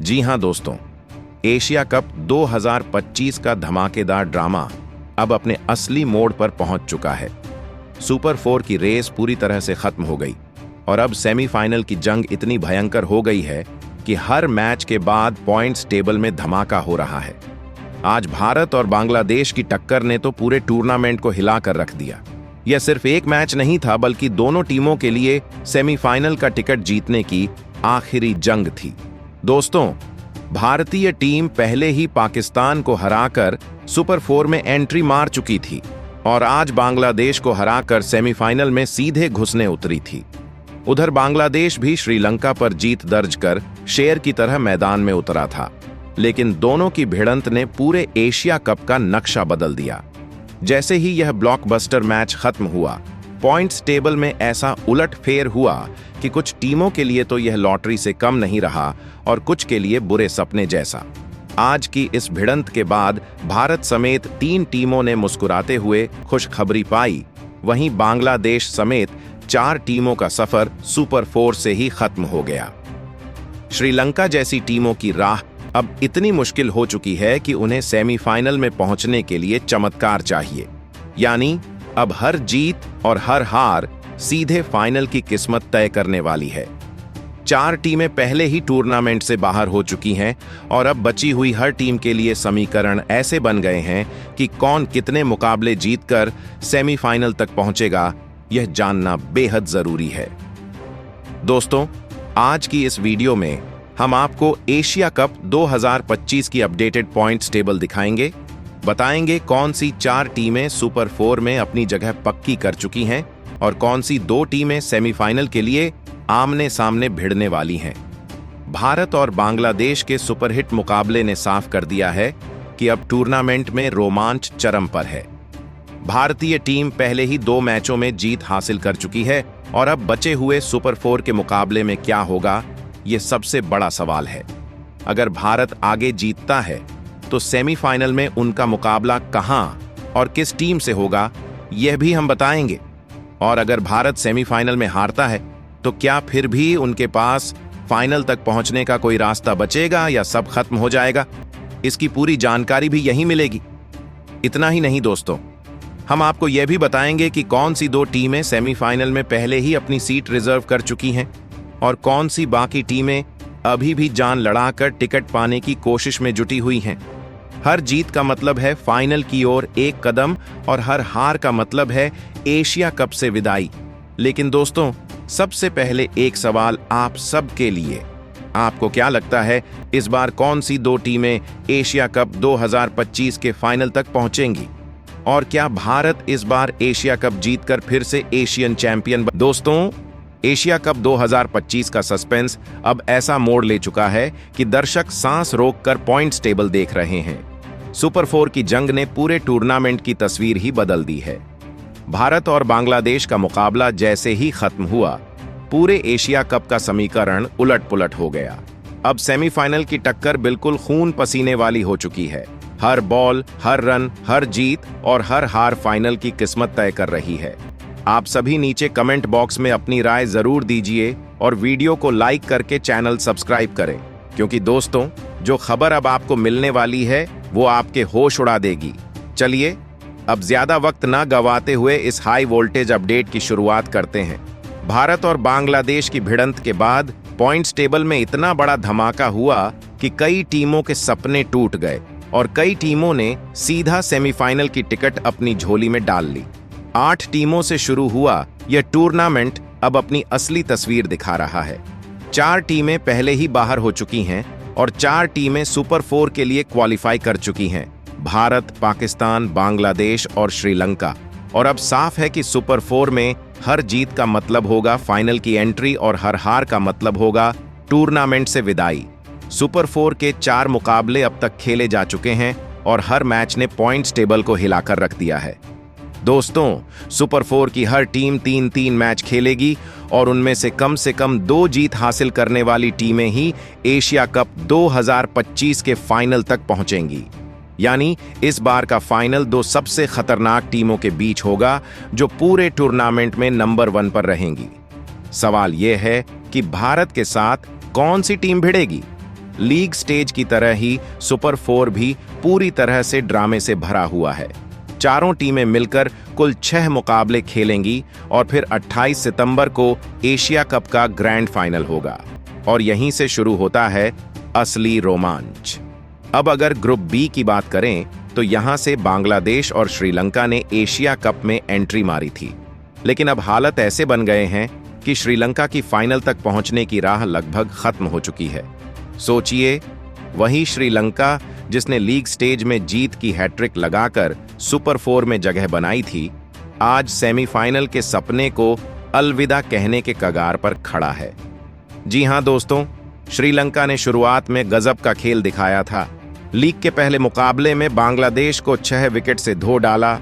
जी हां दोस्तों, Asia cup 2025 का धमाकेदार ड्रामा अब अपने असली मोड़ पर पहुंच चुका है। सुपर 4 की रेस पूरी तरह से खत्म हो गई और अब सेमीफाइनल की जंग इतनी भयंकर हो गई है कि हर मैच के बाद पॉइंट्स टेबल में धमाका हो रहा है। आज भारत और बांग्लादेश की टक्कर ने तो पूरे टूर्नामेंट को हिलाकर रख दिया। यह सिर्फ एक मैच नहीं था, बल्कि दोनों टीमों के लिए सेमीफाइनल का टिकट जीतने की आखिरी जंग थी। दोस्तों, भारतीय टीम पहले ही पाकिस्तान को हराकर सुपर 4 में एंट्री मार चुकी थी और आज बांग्लादेश को हराकर सेमीफाइनल में सीधे घुसने उतरी थी। उधर बांग्लादेश भी श्रीलंका पर जीत दर्ज कर शेर की तरह मैदान में उतरा था, लेकिन दोनों की भिड़ंत ने पूरे एशिया कप का नक्शा बदल दिया। जैसे ही यह ब्लॉकबस्टर मैच खत्म हुआ, पॉइंट्स टेबल में ऐसा उलटफेर हुआ कि कुछ टीमों के लिए तो यह लॉटरी से कम नहीं रहा और कुछ के लिए बुरे सपने जैसा। आज की इस भिड़ंत के बाद भारत समेत 3 टीमों ने मुस्कुराते हुए खुशखबरी पाई। वहीं बांग्लादेश समेत 4 टीमों का सफर सुपर 4 से ही खत्म हो गया। श्रीलंका जैसी टीमों की राह अब इतनी मुश्किल हो चुकी है कि उन्हें सेमीफाइनल में पहुंचने के लिए चमत्कार चाहिए, यानी अब हर जीत और हर हार सीधे फाइनल की किस्मत तय करने वाली है। 4 टीमें पहले ही टूर्नामेंट से बाहर हो चुकी हैं और अब बची हुई हर टीम के लिए समीकरण ऐसे बन गए हैं कि कौन कितने मुकाबले जीतकर सेमीफाइनल तक पहुंचेगा, यह जानना बेहद जरूरी है। दोस्तों, आज की इस वीडियो में हम आपको एशिया कप 2025 की अपडेटेड पॉइंट्स टेबल दिखाएंगे, बताएंगे कौन सी 4 टीमें सुपर 4 में अपनी जगह पक्की कर चुकी हैं और कौन सी 2 टीमें सेमीफाइनल के लिए आमने सामने भिड़ने वाली हैं। भारत और बांग्लादेश के सुपरहिट मुकाबले ने साफ कर दिया है कि अब टूर्नामेंट में रोमांच चरम पर है। भारतीय टीम पहले ही 2 मैचों में जीत हासिल कर चुकी है और अब बचे हुए सुपर 4 के मुकाबले में क्या होगा, यह सबसे बड़ा सवाल है। अगर भारत आगे जीतता है तो सेमीफाइनल में उनका मुकाबला कहां और किस टीम से होगा, यह भी हम बताएंगे। और अगर भारत सेमीफाइनल में हारता है तो क्या फिर भी उनके पास फाइनल तक पहुंचने का कोई रास्ता बचेगा या सब खत्म हो जाएगा, इसकी पूरी जानकारी भी यहीं मिलेगी। इतना ही नहीं दोस्तों, हम आपको यह भी बताएंगे कि कौन सी 2 टीमें सेमीफाइनल में पहले ही अपनी सीट रिजर्व कर चुकी हैं और कौन सी बाकी टीमें अभी भी जान लड़ाकर टिकट पाने की कोशिश में जुटी हुई हैं। हर जीत का मतलब है फाइनल की ओर एक कदम और हर हार का मतलब है एशिया कप से विदाई। लेकिन दोस्तों, सबसे पहले एक सवाल आप सबके लिए, आपको क्या लगता है इस बार कौन सी 2 टीमें एशिया कप 2025 के फाइनल तक पहुंचेंगी और क्या भारत इस बार एशिया कप जीतकर फिर से एशियन चैंपियन दोस्तों, एशिया कप 2025 का सस्पेंस अब ऐसा मोड़ ले चुका है कि दर्शक सांस रोककर पॉइंट्स टेबल देख रहे हैं। सुपर 4 की जंग ने पूरे टूर्नामेंट की तस्वीर ही बदल दी है। भारत और बांग्लादेश का मुकाबला जैसे ही खत्म हुआ, पूरे एशिया कप का समीकरण उलट-पुलट हो गया। अब सेमीफाइनल की टक्कर बिल्कुल खून पसीने वाली हो चुकी है। हर बॉल, हर रन, हर जीत और हर हार फाइनल की किस्मत तय कर रही है। आप सभी नीचे कमेंट बॉक्स में अपनी राय जरूर दीजिए और वीडियो को लाइक करके चैनल सब्सक्राइब करें, क्योंकि दोस्तों, जो खबर अब आपको मिलने वाली है वो आपके होश उड़ा देगी। चलिए अब ज्यादा वक्त ना गवाते हुए इस हाई वोल्टेज अपडेट की शुरुआत करते हैं। भारत और बांग्लादेश की भिड़ंत के बाद पॉइंट्स टेबल में इतना बड़ा धमाका हुआ कि कई टीमों के सपने टूट गए और कई टीमों ने सीधा सेमीफाइनल की टिकट अपनी झोली में डाल ली। 8 टीमों से शुरू हुआ यह टूर्नामेंट अब अपनी असली तस्वीर दिखा रहा है। 4 टीमें पहले ही बाहर हो चुकी हैं और 4 टीमें सुपर 4 के लिए क्वालिफाई कर चुकी हैं, भारत, पाकिस्तान, बांग्लादेश और श्रीलंका। और अब साफ है कि सुपर 4 में हर जीत का मतलब होगा फाइनल की एंट्री और हर हार का मतलब होगा टूर्नामेंट से विदाई। सुपर 4 के 4 मुकाबले अब तक खेले जा चुके हैं और हर मैच ने पॉइंट्स टेबल को हिलाकर रख दिया है। दोस्तों, सुपर 4 की हर टीम 3-3 मैच खेलेगी और उनमें से कम 2 जीत हासिल करने वाली टीमें ही एशिया कप 2025 के फाइनल तक पहुंचेंगी। यानी इस बार का फाइनल 2 सबसे खतरनाक टीमों के बीच होगा जो पूरे टूर्नामेंट में नंबर 1 पर रहेंगी। सवाल यह है कि भारत के साथ कौन सी टीम भिड़ेगी? लीग स्टेज की तरह ही सुपर 4 भी पूरी तरह से ड्रामे से भरा हुआ है। चारों टीमें मिलकर कुल 6 मुकाबले खेलेंगी और फिर 28 सितंबर को एशिया कप का ग्रैंड फाइनल होगा और यहीं से शुरू होता है असली रोमांच। अब अगर ग्रुप बी की बात करें तो यहां से बांग्लादेश और श्रीलंका ने एशिया कप में एंट्री मारी थी, लेकिन अब हालत ऐसे बन गए हैं कि श्रीलंका की फाइनल तक पहुंचने की राह लगभग खत्म हो चुकी है। सोचिए, वही श्रीलंका जिसने लीग स्टेज में जीत की हैट्रिक लगाकर सुपर 4 में जगह बनाई थी, आज सेमीफाइनल के सपने को अलविदा कहने के कगार पर खड़ा है। जी हां दोस्तों, श्रीलंका ने शुरुआत में गजब का खेल दिखाया था। लीग के पहले मुकाबले में बांग्लादेश को 6 विकेट से धो डाला,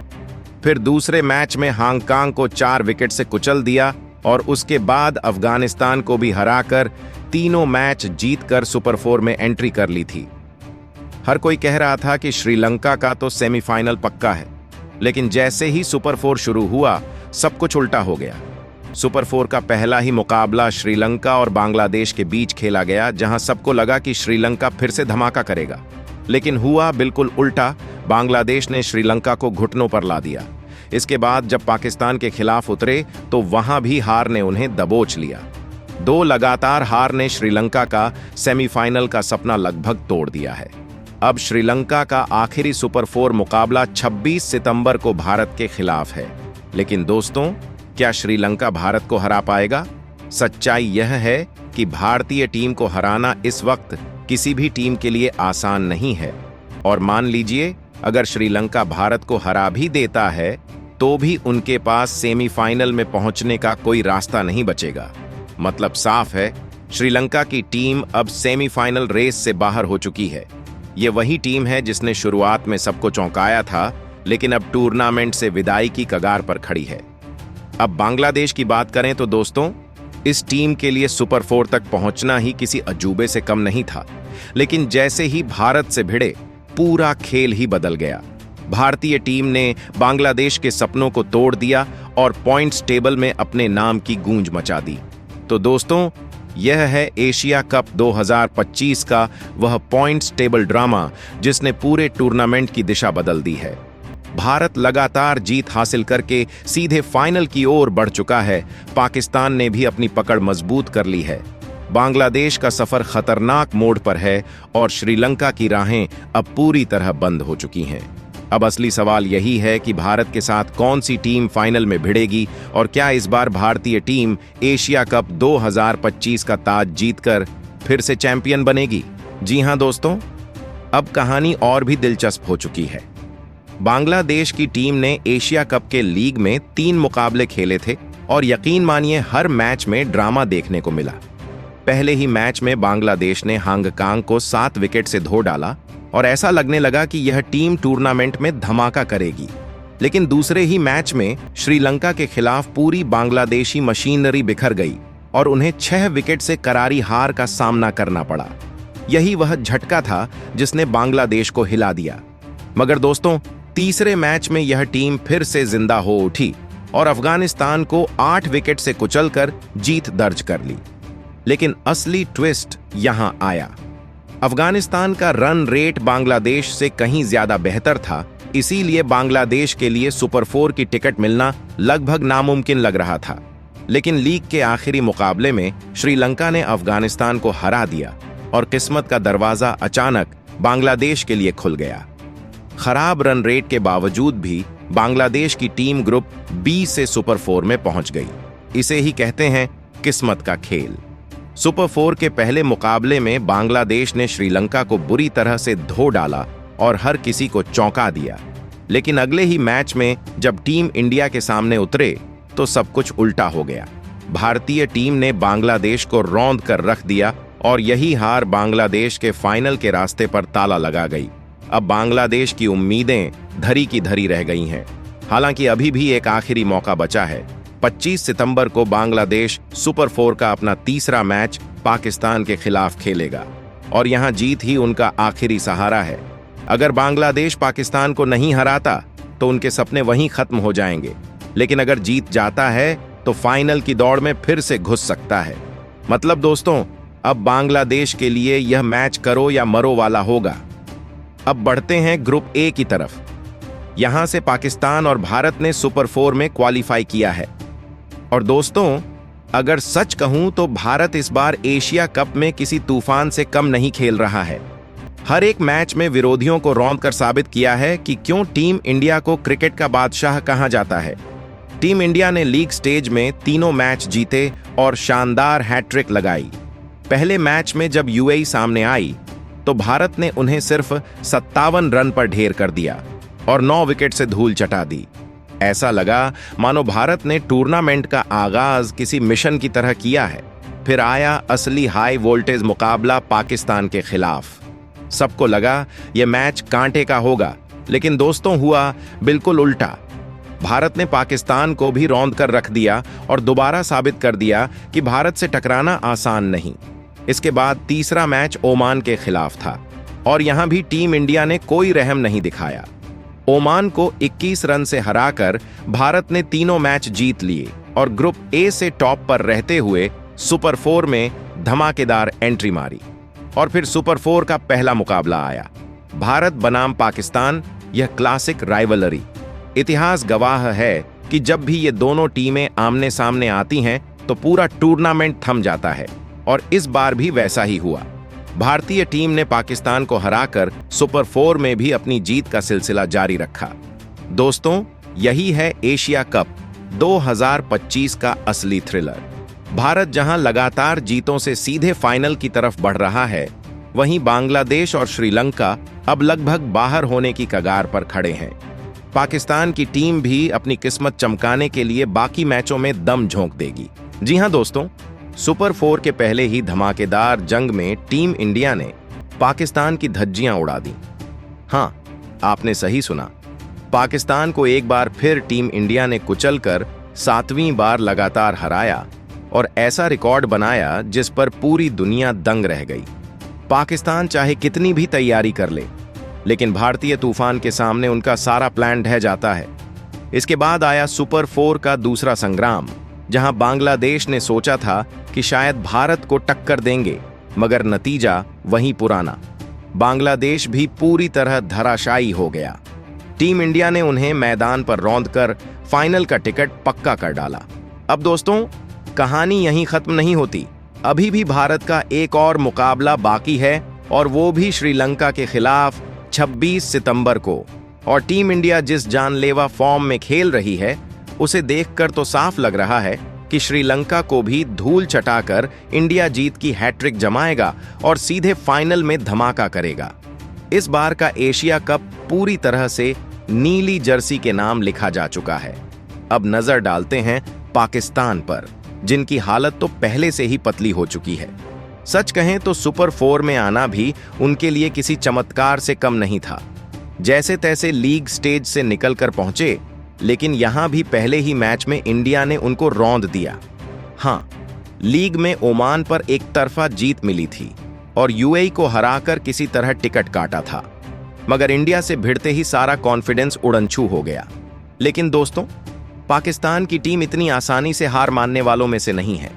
फिर दूसरे मैच में हांगकांग को 4 विकेट से कुचल दिया और उसके बाद अफगानिस्तान को भी हराकर तीनों मैच जीतकर सुपर 4 में एंट्री कर ली थी। हर कोई कह रहा था कि श्रीलंका का तो सेमीफाइनल पक्का है, लेकिन जैसे ही सुपर 4 शुरू हुआ सब कुछ उल्टा हो गया। सुपर 4 का पहला ही मुकाबला श्रीलंका और बांग्लादेश के बीच खेला गया, जहां सबको लगा कि श्रीलंका फिर से धमाका करेगा, लेकिन हुआ बिल्कुल उल्टा। बांग्लादेश ने श्रीलंका को घुटनों पर ला दिया। इसके बाद जब पाकिस्तान के खिलाफ उतरे तो वहां भी हार ने उन्हें दबोच लिया। 2 लगातार हार ने श्रीलंका का सेमीफाइनल का सपना लगभग तोड़ दिया है। अब श्रीलंका का आखिरी सुपर 4 मुकाबला 26 सितंबर को भारत के खिलाफ है। लेकिन दोस्तों, क्या श्रीलंका भारत को हरा पाएगा? सच्चाई यह है कि भारतीय टीम को हराना इस वक्त किसी भी टीम के लिए आसान नहीं है। और मान लीजिए, अगर श्रीलंका भारत को हरा भी देता है तो भी उनके पास सेमीफाइनल में पहुंचने का कोई रास्ता नहीं बचेगा। मतलब साफ है, श्रीलंका की टीम अब सेमीफाइनल रेस से बाहर हो चुकी है। ये वही टीम है जिसने शुरुआत में सबको चौंकाया था, लेकिन अब टूर्नामेंट से विदाई की कगार पर खड़ी है। अब बांग्लादेश की बात करें तो दोस्तों, इस टीम के लिए सुपर 4 तक पहुंचना ही किसी अजूबे से कम नहीं था, लेकिन जैसे ही भारत से भिड़े पूरा खेल ही बदल गया। भारतीय टीम ने बांग्लादेश के सपनों को तोड़ दिया और पॉइंट्स टेबल में अपने नाम की गूंज मचा दी। तो दोस्तों, यह है एशिया कप 2025 का वह पॉइंट्स टेबल ड्रामा जिसने पूरे टूर्नामेंट की दिशा बदल दी है। भारत लगातार जीत हासिल करके सीधे फाइनल की ओर बढ़ चुका है। पाकिस्तान ने भी अपनी पकड़ मजबूत कर ली है। बांग्लादेश का सफर खतरनाक मोड़ पर है और श्रीलंका की राहें अब पूरी तरह बंद हो चुकी हैं। अब असली सवाल यही है कि भारत के साथ कौन सी टीम फाइनल में भिड़ेगी और क्या इस बार भारतीय टीम एशिया कप 2025 का ताज जीतकर फिर से चैंपियन बनेगी? जी हां दोस्तों, अब कहानी और भी दिलचस्प हो चुकी है। बांग्लादेश की टीम ने एशिया कप के लीग में 3 मुकाबले खेले थे और यकीन मानिए हर मैच में ड्रामा देखने को मिला। पहले ही मैच में बांग्लादेश ने हांगकांग को 7 विकेट से धो डाला और ऐसा लगने लगा कि यह टीम टूर्नामेंट में धमाका करेगी। लेकिन दूसरे ही मैच में श्रीलंका के खिलाफ पूरी बांग्लादेशी मशीनरी बिखर गई और उन्हें 6 विकेट से करारी हार का सामना करना पड़ा। यही वह झटका था जिसने बांग्लादेश को हिला दिया। मगर दोस्तों, तीसरे मैच में यह टीम फिर से जिंदा हो उठी और अफगानिस्तान को 8 विकेट से कुचलकर जीत दर्ज कर ली। लेकिन असली ट्विस्ट यहां आया। अफगानिस्तान का रन रेट बांग्लादेश से कहीं ज्यादा बेहतर था, इसीलिए बांग्लादेश के लिए सुपर 4 की टिकट मिलना लगभग नामुमकिन लग रहा था। लेकिन लीग के आखिरी मुकाबले में श्रीलंका ने अफगानिस्तान को हरा दिया और किस्मत का दरवाजा अचानक बांग्लादेश के लिए खुल गया। खराब रन रेट के बावजूद भी बांग्लादेश की टीम ग्रुप बी से सुपर 4 में पहुंच गई। इसे ही कहते हैं किस्मत का खेल। सुपर 4 के पहले मुकाबले में बांग्लादेश ने श्रीलंका को बुरी तरह से धो डाला और हर किसी को चौंका दिया। लेकिन अगले ही मैच में जब टीम इंडिया के सामने उतरे तो सब कुछ उल्टा हो गया। भारतीय टीम ने बांग्लादेश को रौंद कर रख दिया और यही हार बांग्लादेश के फाइनल के रास्ते पर ताला लगा गई। अब बांग्लादेश की उम्मीदें धरी की धरी रह गई हैं। हालांकि अभी भी एक आखिरी मौका बचा है। 25 सितंबर को बांग्लादेश सुपर 4 का अपना तीसरा मैच पाकिस्तान के खिलाफ खेलेगा और यहां जीत ही उनका आखिरी सहारा है। अगर बांग्लादेश पाकिस्तान को नहीं हराता तो उनके सपने वहीं खत्म हो जाएंगे, लेकिन अगर जीत जाता है तो फाइनल की दौड़ में फिर से घुस सकता है। मतलब दोस्तों, अब बांग्लादेश के लिए यह मैच करो या मरो वाला होगा। अब बढ़ते हैं ग्रुप ए की तरफ। यहां से पाकिस्तान और भारत ने सुपर 4 में क्वालिफाई किया है। और दोस्तों, अगर सच कहूं तो भारत इस बार एशिया कप में किसी तूफान से कम नहीं खेल रहा है। हर एक मैच में विरोधियों को रौंद कर साबित किया है कि क्यों टीम इंडिया को क्रिकेट का बादशाह कहा जाता है। टीम इंडिया ने लीग स्टेज में तीनों मैच जीते और शानदार हैट्रिक लगाई। पहले मैच में जब यूएई सामने आई तो भारत ने उन्हें सिर्फ 57 रन पर ढेर कर दिया और 9 विकेट से धूल चटा दी। ऐसा लगा मानो भारत ने टूर्नामेंट का आगाज किसी मिशन की तरह किया है। फिर आया असली हाई वोल्टेज मुकाबला पाकिस्तान के खिलाफ। सबको लगा यह मैच कांटे का होगा, लेकिन दोस्तों हुआ बिल्कुल उल्टा। भारत ने पाकिस्तान को भी रौंद कर रख दिया और दोबारा साबित कर दिया कि भारत से टकराना आसान नहीं। इसके बाद तीसरा मैच ओमान के खिलाफ था और यहां भी टीम इंडिया ने कोई रहम नहीं दिखाया। ओमान को 21 रन से हराकर भारत ने तीनों मैच जीत लिए और ग्रुप ए से टॉप पर रहते हुए सुपर 4 में धमाकेदार एंट्री मारी। और फिर सुपर 4 का पहला मुकाबला आया, भारत बनाम पाकिस्तान। यह क्लासिक राइवलरी। इतिहास गवाह है कि जब भी ये दोनों टीमें आमने सामने आती हैं तो पूरा टूर्नामेंट थम जाता है, और इस बार भी वैसा ही हुआ। भारतीय टीम ने पाकिस्तान को हराकर सुपर 4 में भी अपनी जीत का सिलसिला जारी रखा। दोस्तों, यही है एशिया कप 2025 का असली थ्रिलर। भारत जहां लगातार जीतों से सीधे फाइनल की तरफ बढ़ रहा है, वहीं बांग्लादेश और श्रीलंका अब लगभग बाहर होने की कगार पर खड़े हैं। पाकिस्तान की टीम भी अपनी किस्मत चमकाने के लिए बाकी मैचों में दम झोंक देगी। जी हां दोस्तों, सुपर 4 के पहले ही धमाकेदार जंग में टीम इंडिया ने पाकिस्तान की धज्जियां उड़ा दी। हां, आपने सही सुना। पाकिस्तान को एक बार फिर टीम इंडिया ने कुचलकर 7वीं बार लगातार हराया और ऐसा रिकॉर्ड बनाया जिस पर पूरी दुनिया दंग रह गई। पाकिस्तान चाहे कितनी भी तैयारी कर ले, लेकिन भारतीय तूफान के सामने उनका सारा प्लान ढह जाता है। इसके बाद आया सुपर 4 का दूसरा संग्राम, जहां बांग्लादेश ने सोचा था कि शायद भारत को टक्कर देंगे, मगर नतीजा वही पुराना। बांग्लादेश भी पूरी तरह धराशायी हो गया। टीम इंडिया ने उन्हें मैदान पर रौंदकर फाइनल का टिकट पक्का कर डाला। अब दोस्तों, कहानी यहीं खत्म नहीं होती। अभी भी भारत का एक और मुकाबला बाकी है, और वो भी श्रीलंका के खिलाफ 26 सितंबर को। और टीम इंडिया जिस जानलेवा फॉर्म में खेल रही है, उसे देखकर तो साफ लग रहा है कि श्रीलंका को भी धूल चटाकर इंडिया जीत की हैट्रिक जमाएगा और सीधे फाइनल में धमाका करेगा। इस बार का एशिया कप पूरी तरह से नीली जर्सी के नाम लिखा जा चुका है। अब नजर डालते हैं पाकिस्तान पर, जिनकी हालत तो पहले से ही पतली हो चुकी है। सच कहें तो सुपर 4 में आना भी उनके लिए किसी चमत्कार से कम नहीं था। जैसे तैसे लीग स्टेज से निकलकर पहुंचे, लेकिन यहां भी पहले ही मैच में इंडिया ने उनको रौंद दिया। हां, लीग में ओमान पर एक तरफा जीत मिली थी और यूएई को हराकर किसी तरह टिकट काटा था, मगर इंडिया से भिड़ते ही सारा कॉन्फिडेंस उड़नछू हो गया। लेकिन दोस्तों, पाकिस्तान की टीम इतनी आसानी से हार मानने वालों में से नहीं है।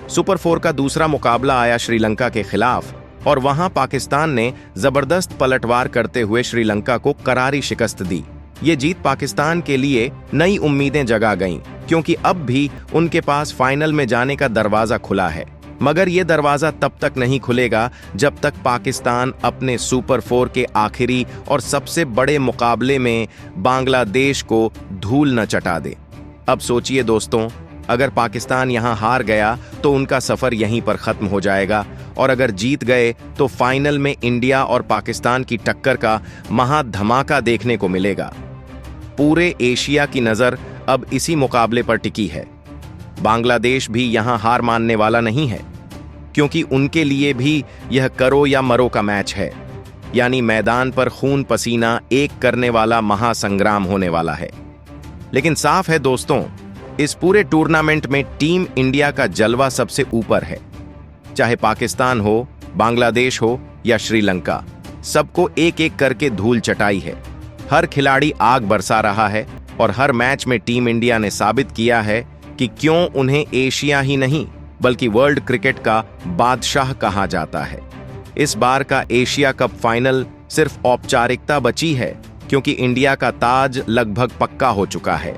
सुपर 4 का दूसरा मुकाबला आया श्रीलंका के खिलाफ, और वहां पाकिस्तान ने जबरदस्त पलटवार करते हुए श्रीलंका को करारी शिकस्त दी। ये जीत पाकिस्तान के लिए नई उम्मीदें जगा गईं, क्योंकि अब भी उनके पास फाइनल में जाने का दरवाजा खुला है। मगर ये दरवाजा तब तक नहीं खुलेगा जब तक पाकिस्तान अपने सुपर 4 के आखिरी और सबसे बड़े मुकाबले में बांग्लादेश को धूल न चटा दे। अब सोचिए दोस्तों, अगर पाकिस्तान यहां हार गया तो उनका सफर यहीं पर खत्म हो जाएगा, और अगर जीत गए तो फाइनल में इंडिया और पाकिस्तान की टक्कर का महाधमाका देखने को मिलेगा। पूरे एशिया की नजर अब इसी मुकाबले पर टिकी है। बांग्लादेश भी यहां हार मानने वाला नहीं है, क्योंकि उनके लिए भी यह करो या मरो का मैच है, यानी मैदान पर खून पसीना एक करने वाला महासंग्राम होने वाला है। लेकिन साफ है दोस्तों, इस पूरे टूर्नामेंट में टीम इंडिया का जलवा सबसे ऊपर है। चाहे पाकिस्तान हो, बांग्लादेश हो या श्रीलंका, सबको एक एक करके धूल चटाई है। हर खिलाड़ी आग बरसा रहा है, और हर मैच में टीम इंडिया ने साबित किया है कि क्यों उन्हें एशिया ही नहीं बल्कि वर्ल्ड क्रिकेट का बादशाह कहा जाता है। इस बार का एशिया कप फाइनल सिर्फ औपचारिकता बची है, क्योंकि इंडिया का ताज लगभग पक्का हो चुका है।